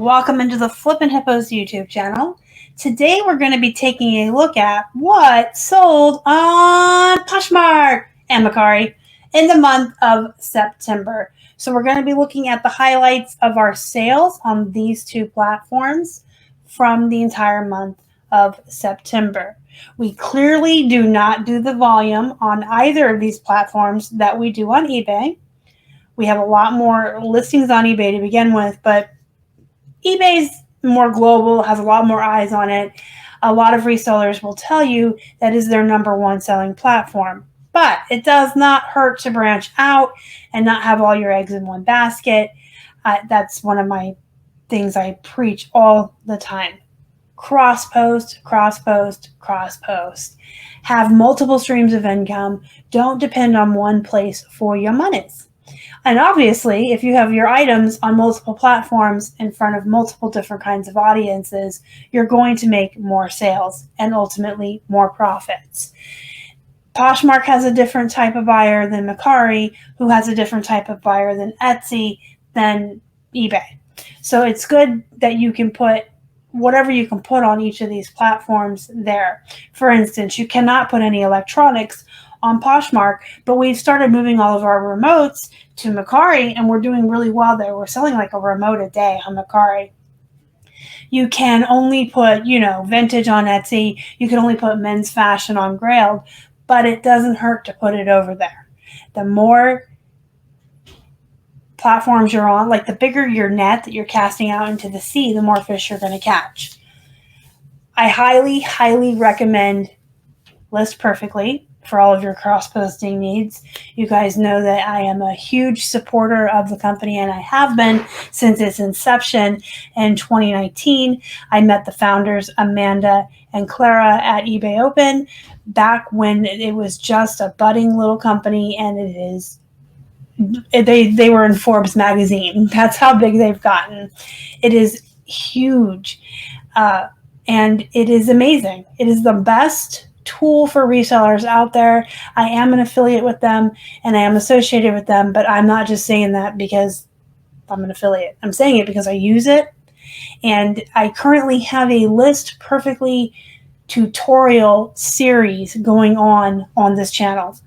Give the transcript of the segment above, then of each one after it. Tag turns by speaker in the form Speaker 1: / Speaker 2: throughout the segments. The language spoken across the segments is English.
Speaker 1: welcome into the Flippin' Hippos YouTube channel. Today we're going to be taking a look at what sold on Poshmark and Mercari in the month of September. So we're going to be looking at the highlights of our sales on these two platforms from the entire month of September. We clearly do not do the volume on either of these platforms that we do on eBay. We have a lot more listings on eBay to begin with, but eBay's more global, has a lot more eyes on it. A lot of resellers will tell you that is their number one selling platform. But it does not hurt to branch out and not have all your eggs in one basket. That's one of my things I preach all the time. Cross-post, cross-post, cross-post. Have multiple streams of income. Don't depend on one place for your monies. And obviously, if you have your items on multiple platforms in front of multiple different kinds of audiences, you're going to make more sales and ultimately more profits. Poshmark has a different type of buyer than Mercari, who has a different type of buyer than Etsy, than eBay. So it's good that you can put whatever you can put on each of these platforms there. For instance, you cannot put any electronics on Poshmark, but we've started moving all of our remotes to Mercari, and we're doing really well there. We're selling like a remote a day on Mercari. You can only put, vintage on Etsy. You can only put men's fashion on Grailed, but it doesn't hurt to put it over there. The more platforms you're on, like the bigger your net that you're casting out into the sea, the more fish you're going to catch. I highly, highly recommend List Perfectly for all of your cross-posting needs. You guys know that I am a huge supporter of the company, and I have been since its inception in 2019. I met the founders, Amanda and Clara, at eBay Open back when it was just a budding little company, and they were in Forbes magazine. That's how big they've gotten. It is huge, and it is amazing. It is the best tool for resellers out there. I am an affiliate with them and I am associated with them, but I'm not just saying that because I'm an affiliate. I'm saying it because I use it, and I currently have a List Perfectly tutorial series going on this channel.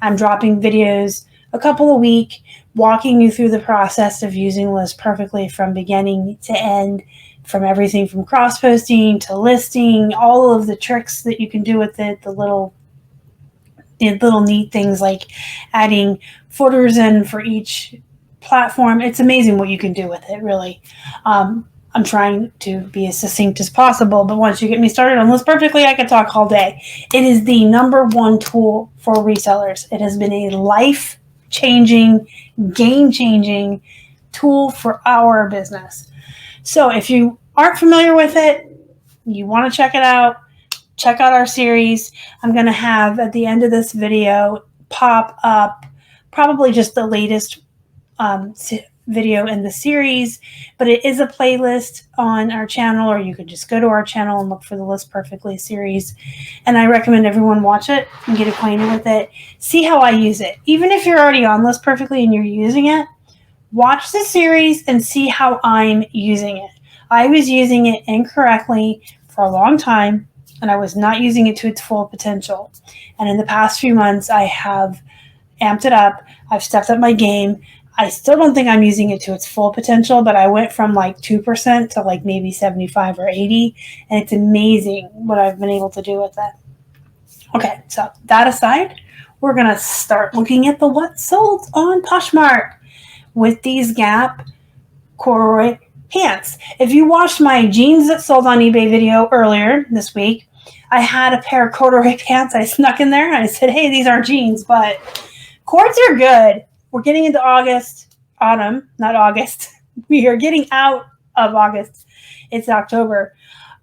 Speaker 1: I'm dropping videos a couple a week, walking you through the process of using List Perfectly from beginning to end, from everything from cross-posting to listing, all of the tricks that you can do with it, the little neat things like adding footers in for each platform. It's amazing what you can do with it, really. I'm trying to be as succinct as possible, but once you get me started on List Perfectly, I could talk all day. It is the number one tool for resellers. It has been a life-changing, game-changing tool for our business. So if you aren't familiar with it, you want to check it out, check out our series. I'm going to have at the end of this video pop up probably just the latest video in the series, but it is a playlist on our channel, or you could just go to our channel and look for the List Perfectly series. And I recommend everyone watch it and get acquainted with it. See how I use it. Even if you're already on List Perfectly and you're using it, watch the series and see how I'm using it. I was using it incorrectly for a long time, and I was not using it to its full potential. And in the past few months, I have amped it up. I've stepped up my game. I still don't think I'm using it to its full potential, but I went from like 2% to like maybe 75 or 80, and it's amazing what I've been able to do with it. Okay, so that aside, we're going to start looking at the what sold on Poshmark with these Gap corduroy pants. If you watched my jeans that sold on eBay video earlier this week, I had a pair of corduroy pants I snuck in there, and I said, hey, these aren't jeans, but cords are good. We're getting into autumn, not August. We are getting out of August. It's October.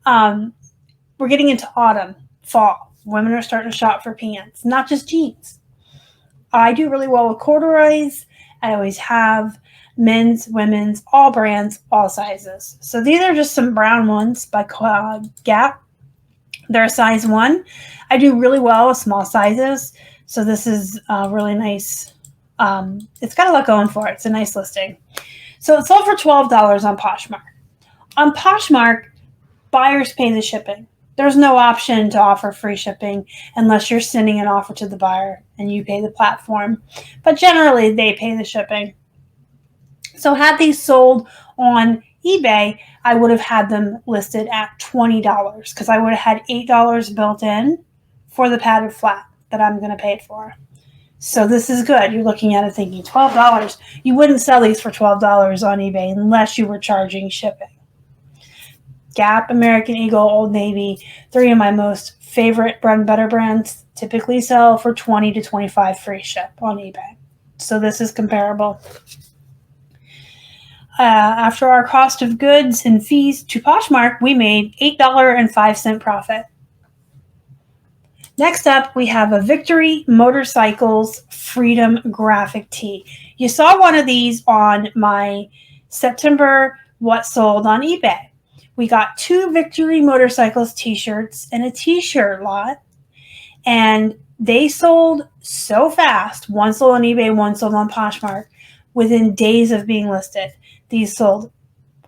Speaker 1: We're getting into autumn, fall. Women are starting to shop for pants, not just jeans. I do really well with corduroys. I always have. Men's, women's, all brands, all sizes. So these are just some brown ones by Gap. They're a size 1. I do really well with small sizes. So this is really nice. It's got a lot going for it. It's a nice listing. So it sold for $12 on Poshmark. On Poshmark, buyers pay the shipping. There's no option to offer free shipping unless you're sending an offer to the buyer and you pay the platform. But generally, they pay the shipping. So had these sold on eBay, I would have had them listed at $20 because I would have had $8 built in for the padded flat that I'm going to pay for. So this is good. You're looking at it thinking $12. You wouldn't sell these for $12 on eBay unless you were charging shipping. Gap, American Eagle, Old Navy, 3 of my most favorite bread and butter brands typically sell for $20 to $25 free ship on eBay. So this is comparable. After our cost of goods and fees to Poshmark, we made $8.05 profit. Next up, we have a Victory Motorcycles Freedom graphic tee. You saw one of these on my September What Sold on eBay. We got 2 Victory Motorcycles t-shirts and a t-shirt lot, and they sold so fast. One sold on eBay, one sold on Poshmark within days of being listed. These sold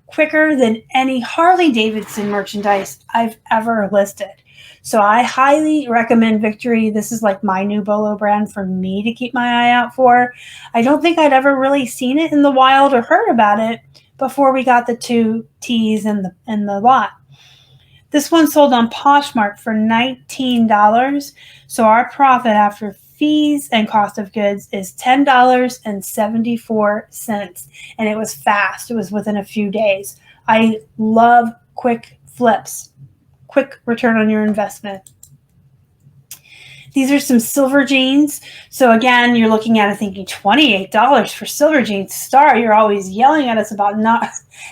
Speaker 1: quicker than any Harley-Davidson merchandise I've ever listed. So I highly recommend Victory. This is like my new Bolo brand for me to keep my eye out for. I don't think I'd ever really seen it in the wild or heard about it before we got the 2 tees in the lot. This one sold on Poshmark for $19. So our profit after fees and cost of goods is $10.74. And it was fast. It was within a few days. I love quick flips. Quick return on your investment. These are some silver jeans. So again, you're looking at it thinking $28 for silver jeans. Star, you're always yelling at us about not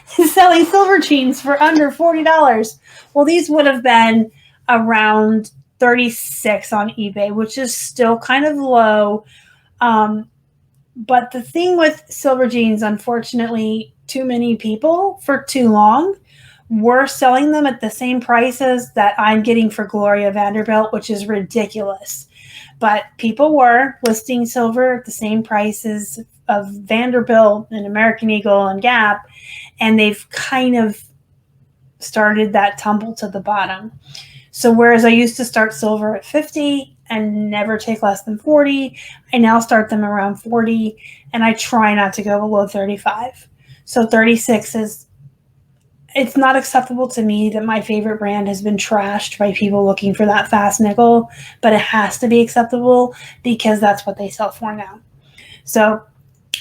Speaker 1: selling silver jeans for under $40. Well, these would have been around $36 on eBay, which is still kind of low. But the thing with silver jeans, unfortunately, too many people for too long were selling them at the same prices that I'm getting for Gloria Vanderbilt, which is ridiculous. But people were listing silver at the same prices of Vanderbilt and American Eagle and Gap, and they've kind of started that tumble to the bottom. So whereas I used to start silver at 50 and never take less than 40, I now start them around 40, and I try not to go below 35. So 36 is, it's not acceptable to me that my favorite brand has been trashed by people looking for that fast nickel, but it has to be acceptable because that's what they sell for now. So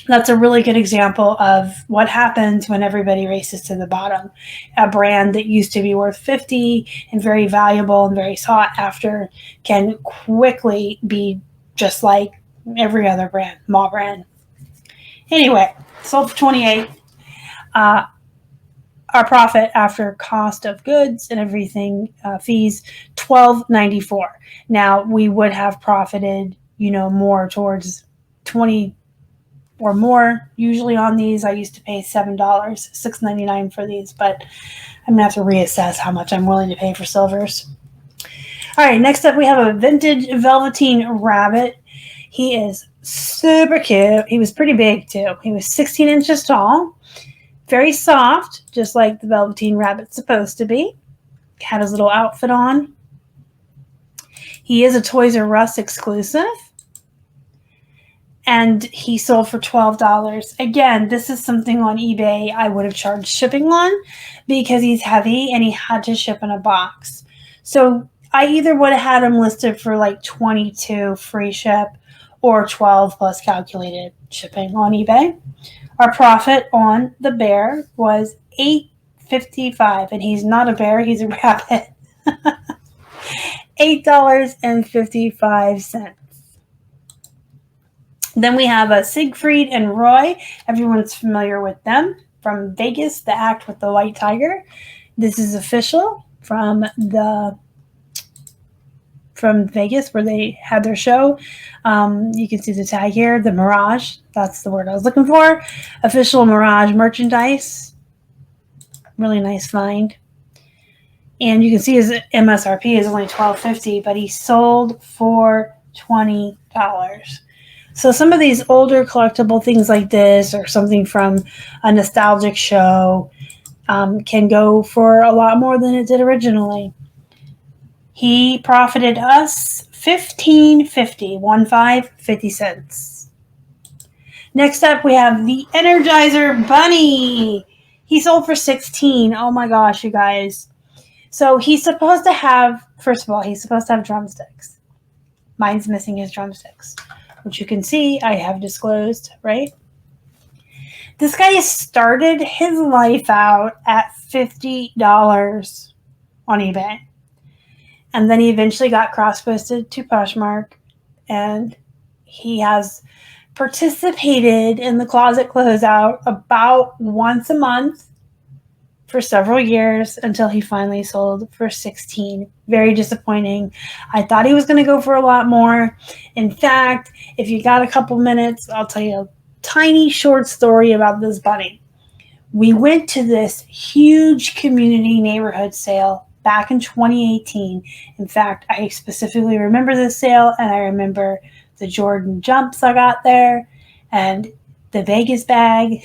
Speaker 1: that's a really good example of what happens when everybody races to the bottom. A brand that used to be worth 50 and very valuable and very sought after can quickly be just like every other brand, mall brand. Anyway, sold for 28. Our profit after cost of goods and everything, fees, $12.94. Now we would have profited, more towards 20 or more. Usually on these, I used to pay $7, $6.99 for these, but I'm gonna have to reassess how much I'm willing to pay for silvers. All right, next up we have a vintage velveteen rabbit. He is super cute. He was pretty big too. He was 16 inches tall. Very soft, just like the velveteen rabbit's supposed to be. Had his little outfit on. He is a Toys R Us exclusive. And he sold for $12. Again, this is something on eBay I would have charged shipping on because he's heavy and he had to ship in a box. So I either would have had him listed for like $22 free ship or $12 plus calculated shipping on eBay. Our profit on the bear was $8.55, and he's not a bear, he's a rabbit. $8.55. Then we have a Siegfried and Roy. Everyone's familiar with them from Vegas, the act with the white tiger. This is official from Vegas where they had their show. You can see the tag here, the Mirage. That's the word I was looking for. Official Mirage merchandise. Really nice find. And you can see his MSRP is only $12.50, but he sold for $20. So some of these older collectible things like this or something from a nostalgic show, can go for a lot more than it did originally. He profited us $15.50. Next up, we have the Energizer Bunny. He sold for $16. Oh my gosh, you guys. So he's supposed to have, first of all, he's supposed to have drumsticks. Mine's missing his drumsticks, which you can see I have disclosed, right? This guy started his life out at $50 on eBay. And then he eventually got cross-posted to Poshmark. And he has participated in the closet closeout about once a month for several years until he finally sold for $16. Very disappointing. I thought he was going to go for a lot more. In fact, if you got a couple minutes, I'll tell you a tiny short story about this bunny. We went to this huge community neighborhood sale back in 2018. In fact, I specifically remember this sale, and I remember the Jordan jumps I got there and the Vegas bag.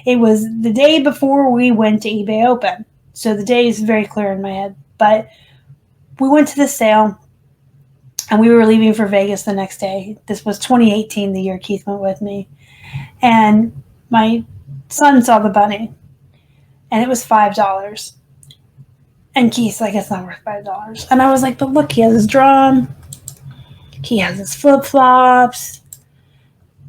Speaker 1: It was the day before we went to eBay Open. So the day is very clear in my head. But we went to the sale and we were leaving for Vegas the next day. This was 2018, the year Keith went with me. And my son saw the bunny and it was $5. And Keith's like, it's not worth $5. And I was like, but look, he has his drum. He has his flip-flops.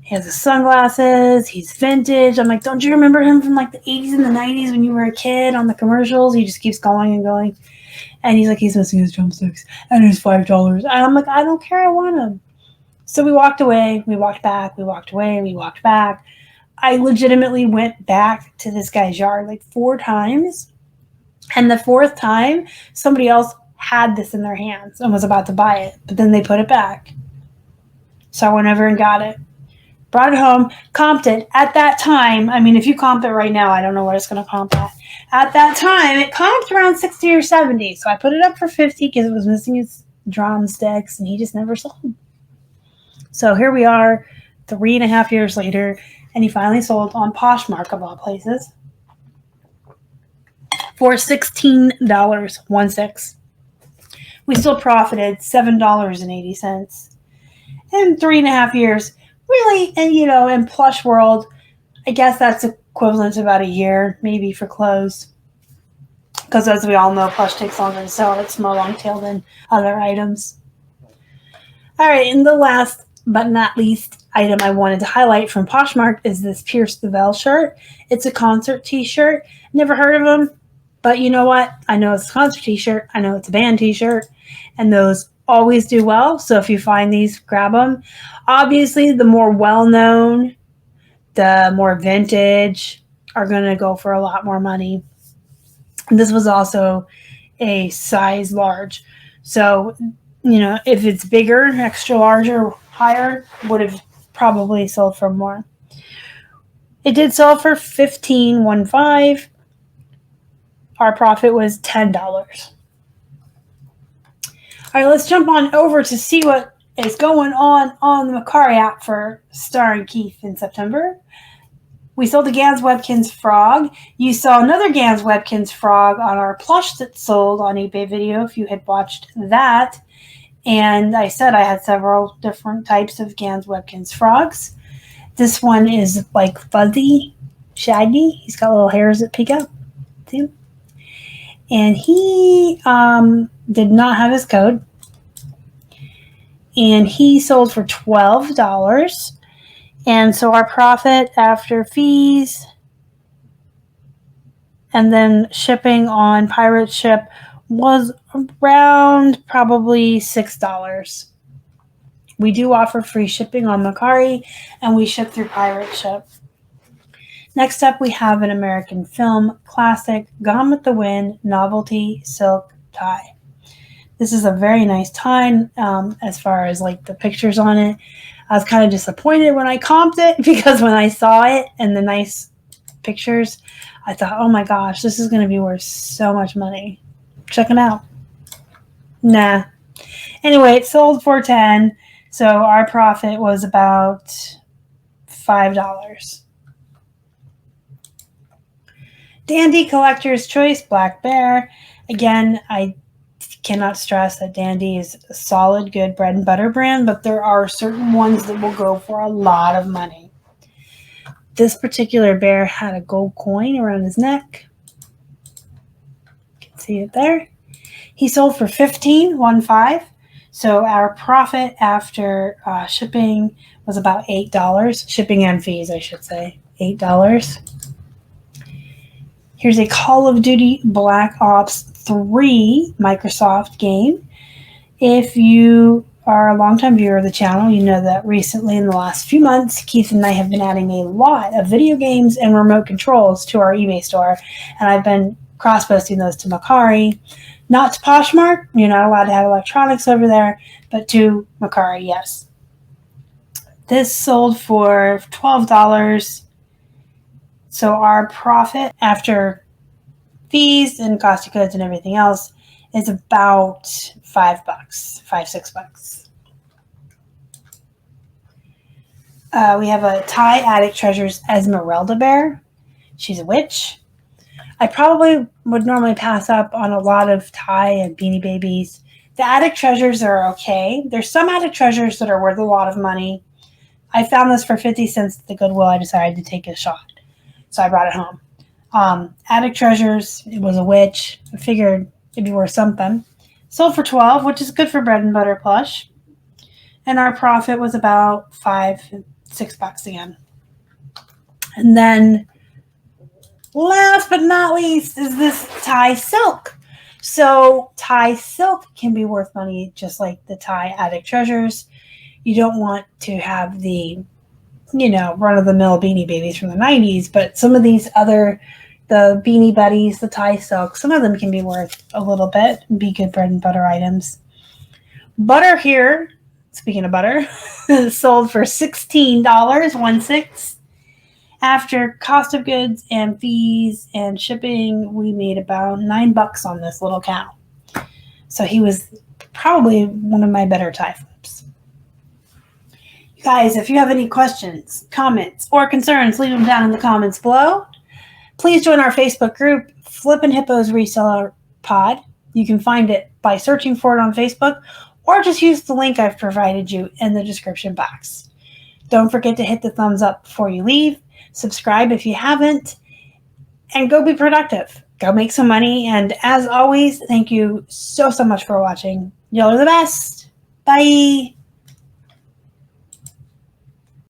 Speaker 1: He has his sunglasses. He's vintage. I'm like, don't you remember him from like the 80s and the 90s when you were a kid on the commercials? He just keeps going and going. And he's like, he's missing his drumsticks. And it's $5. And I'm like, I don't care. I want him. So we walked away. We walked back. We walked away. We walked back. I legitimately went back to this guy's yard like 4 times. And the 4th time, somebody else had this in their hands and was about to buy it. But then they put it back. So I went over and got it. Brought it home, comped it. At that time, I mean, if you comp it right now, I don't know what it's going to comp at. At that time, it comped around 60 or 70. So I put it up for 50 because it was missing its drumsticks, and he just never sold. So here we are 3.5 years later, and he finally sold on Poshmark, of all places, for $16, 1.6. We still profited $7.80. In 3.5 years, really, and in Plush world, I guess that's equivalent to about a year, maybe for clothes. Because as we all know, Plush takes longer to sell. It's more long tail than other items. All right, and the last but not least item I wanted to highlight from Poshmark is this Pierce the Veil shirt. It's a concert t-shirt. Never heard of them, but you know what? I know it's a concert t-shirt. I know it's a band t-shirt, and those always do well. So if you find these, grab them. Obviously, the more well-known, the more vintage are going to go for a lot more money. And this was also a size large. So, if it's bigger, extra large or higher, would have probably sold for more. It did sell for $15.15. Our profit was $10. All right, let's jump on over to see what is going on the Mercari app for Star and Keith in September. We sold the Gazz Webkinz frog. You saw another Gazz Webkinz frog on our plush that sold on eBay video if you had watched that. And I said I had several different types of Gazz Webkinz frogs. This one is like fuzzy, shaggy. He's got little hairs that peek out. See? And he did not have his code. And he sold for $12. And so our profit after fees and then shipping on Pirate Ship was around probably $6. We do offer free shipping on Mercari, and we ship through Pirate Ship. Next up, we have an American Film classic Gone with the Wind novelty silk tie. This is a very nice tie as far as like the pictures on it. I was kind of disappointed when I comped it because when I saw it and the nice pictures, I thought, oh my gosh, this is going to be worth so much money. Check it out. Nah. Anyway, it sold for $10, so our profit was about $5. Dandy Collector's Choice Black Bear. Again, I cannot stress that Dandy is a solid, good bread and butter brand, but there are certain ones that will go for a lot of money. This particular bear had a gold coin around his neck. You can see it there. He sold for $15.15. So our profit after shipping was about $8. Shipping and fees, I should say. $8. Here's a Call of Duty Black Ops 3 Microsoft game. If you are a longtime viewer of the channel, you know that recently in the last few months, Keith and I have been adding a lot of video games and remote controls to our eBay store. And I've been cross-posting those to Mercari. Not to Poshmark, you're not allowed to have electronics over there, but to Mercari, yes. This sold for $12. So our profit after fees and cost of goods and everything else is about $5, $6. We have a Thai Attic Treasures Esmeralda bear. She's a witch. I probably would normally pass up on a lot of Thai and Beanie Babies. The Attic Treasures are okay. There's some Attic Treasures that are worth a lot of money. I found this for 50 cents at the Goodwill. I decided to take a shot. So I brought it home. Attic Treasures, it was a witch. I figured it'd be worth something. Sold for $12, which is good for bread and butter plush. And our profit was about $5, $6 again. And then last but not least is this Thai silk. So Thai silk can be worth money just like the Thai Attic Treasures. You don't want to have the, run-of-the-mill Beanie Babies from the 90s, but some of these other, the Beanie Buddies, the Thai silk, some of them can be worth a little bit and be good bread and butter items. Butter here, speaking of butter, sold for $16.16. After cost of goods and fees and shipping, we made about $9 on this little cow. So he was probably one of my better Thai flips. You guys, if you have any questions, comments, or concerns, leave them down in the comments below. Please join our Facebook group, Flippin' Hippos Reseller Pod. You can find it by searching for it on Facebook, or just use the link I've provided you in the description box. Don't forget to hit the thumbs up before you leave. Subscribe if you haven't, and go be productive. Go make some money. And as always, thank you so much for watching. Y'all are the best. Bye.